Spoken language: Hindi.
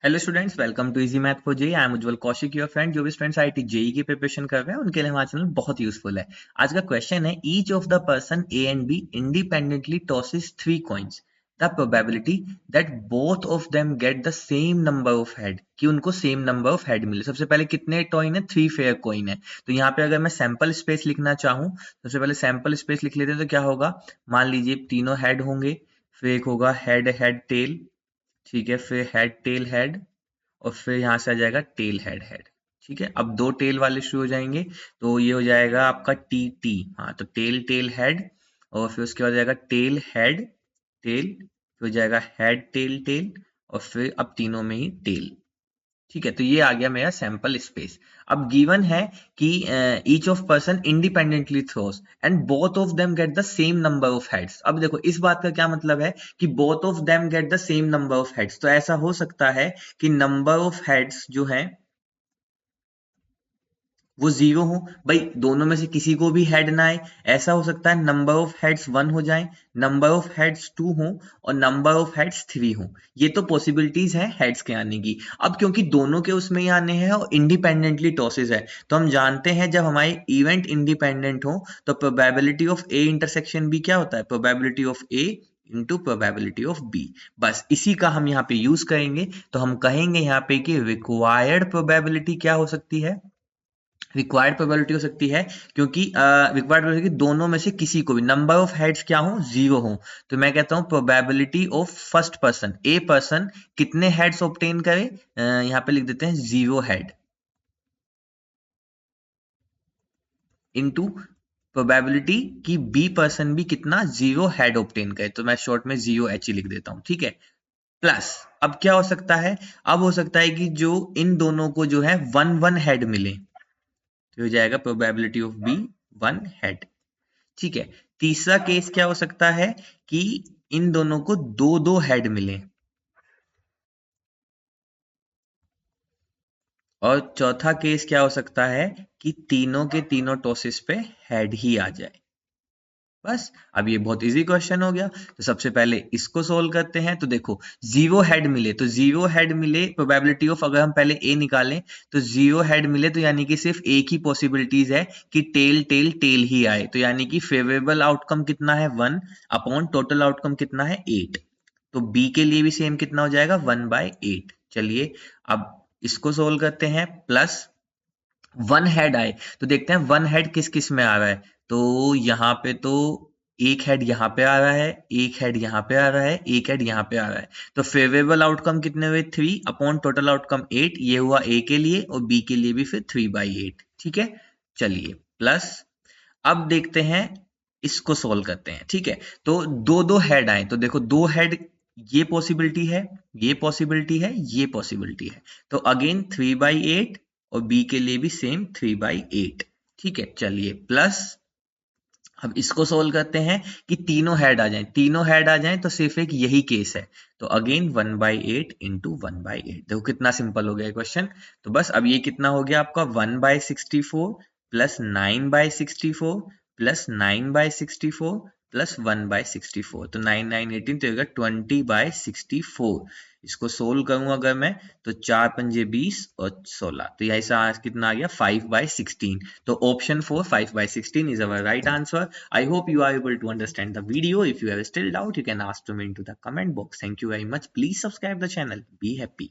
Hello students, welcome to easy math for JEE. I am Ujjwal Kaushik, your friend. जो भी स्टूडेंट्स आईआईटी जेई की प्रिपरेशन कर रहे हैं उनके लिए हमारा चैनल बहुत यूजफुल है। आज का क्वेश्चन है, each of the person A and B independently tosses 3 coins, the probability that both of them get the same number of head, कि उनको सेम नंबर ऑफ हेड मिले। सबसे पहले कितने कॉइन है? 3 फेयर कॉइन है। तो यहाँ पे अगर मैं सैंपल स्पेस लिखना चाहूँ, सबसे पहले सैंपल स्पेस लिख लेते हैं तो क्या होगा। मान लीजिए तीनों हेड होंगे, फिर एक होगा हेड हेड टेल, ठीक है, फिर हेड टेल हेड, और फिर यहाँ से आ जाएगा टेल हेड हेड। ठीक है, अब दो टेल वाले शुरू हो जाएंगे, तो ये हो जाएगा आपका टी टी। हाँ, तो टेल टेल हेड, और फिर उसके बाद आ जाएगा टेल हेड टेल, फिर हो जाएगा हेड टेल टेल, और फिर अब तीनों में ही टेल। ठीक है, तो ये आ गया मेरा सैंपल स्पेस। अब गिवन है कि each of person independently throws and both of them get the same number of heads. अब देखो इस बात का क्या मतलब है कि both of them get the same number of heads. तो ऐसा हो सकता है कि नंबर ऑफ हेड्स जो है वो जीरो हो। भाई दोनों में से किसी को भी हेड ना आए। ऐसा हो सकता है नंबर ऑफ हेड्स 1 हो जाए, नंबर ऑफ हेड्स 2 हो, और नंबर ऑफ हेड्स 3 हो। ये तो पॉसिबिलिटीज है हेड्स के आने की। अब क्योंकि दोनों के उसमें ही आने हैं और इंडिपेंडेंटली टॉसेस है, तो हम जानते हैं जब हमारे इवेंट इंडिपेंडेंट हो तो probability of A intersection B क्या होता है? Probability of A into probability of B. बस इसी का हम यहाँ पे यूज करेंगे। तो हम कहेंगे यहाँ पे कि रिक्वायर्ड प्रोबेबिलिटी क्या हो सकती है? रिक्वायर्ड प्रोबेबिलिटी हो सकती है, क्योंकि रिक्वायर्ड प्रोबेबिलिटी दोनों में से किसी को भी नंबर ऑफ हेड्स क्या हो? जीरो हो। तो मैं कहता हूं probability of first person, a person, कितने हेड्स ऑब्टेन करे? यहां पे लिख देते हैं जीरो हेड इनटू प्रोबेबिलिटी कि बी पर्सन भी कितना? जीरो हेड ऑब्टेन करे। तो मैं शॉर्ट में जीरो एच ही लिख देता हूं, ठीक है। प्लस अब क्या हो सकता है? अब हो सकता है कि जो इन दोनों को जो है वन वन हेड मिले, तो हो जाएगा probability of B one head. ठीक है। तीसरा केस क्या हो सकता है कि इन दोनों को दो दो हेड मिले, और चौथा केस क्या हो सकता है कि तीनों के तीनों टॉसेस पे हेड ही आ जाए। बस अब ये बहुत इजी क्वेश्चन हो गया। तो सबसे पहले इसको सोल्व करते हैं। तो देखो जीरो हेड मिले, तो जीरो हेड मिले प्रोबेबिलिटी ऑफ, अगर हम पहले ए निकालें तो जीरो हेड मिले, तो यानी कि सिर्फ एक ही पॉसिबिलिटीज है कि टेल टेल टेल ही आए। तो यानी कि फेवरेबल आउटकम कितना है? 1 अपॉन टोटल आउटकम कितना है? 8। तो बी के लिए भी सेम कितना हो जाएगा? 1/8। चलिए अब इसको सोल्व करते हैं। प्लस वन हेड आए, तो देखते हैं वन हेड किस किस में आ रहा है। तो यहाँ पे तो एक हेड यहाँ पे आ रहा है, एक हेड यहाँ पे आ रहा है, एक हेड यहाँ पे आ रहा है। तो फेवरेबल आउटकम कितने हुए? 3 अपॉन टोटल आउटकम 8। ये हुआ ए के लिए, और बी के लिए भी फिर 3/8। ठीक है। चलिए प्लस अब देखते हैं, इसको सोल्व करते हैं। ठीक है, तो दो दो हेड आए, तो देखो दो हेड, ये पॉसिबिलिटी है, ये पॉसिबिलिटी है, ये पॉसिबिलिटी है। तो अगेन 3/8, और बी के लिए भी सेम 3/8। ठीक है, चलिए प्लस अब इसको सोल्व करते हैं कि तीनों हेड आ जाएं। तीनों हेड आ जाएं तो सिर्फ एक यही केस है। तो अगेन 1/8 इंटू 1/8। देखो कितना सिंपल हो गया क्वेश्चन। तो बस अब ये कितना हो गया आपका? 1/64 प्लस 9/64 प्लस 9/64 प्लस 1/64। तो 9 9 18, तो 20/64। इसको सोल्व करूं अगर मैं, तो 4 पंजे 20 और 16, तो यही से कितना आ गया? 5/16। तो option 4, 5/16 is our right answer. I hope you are able to understand the video. If you have still doubt, you can ask to me into the comment box. Thank you very much. Please subscribe the channel. Be happy.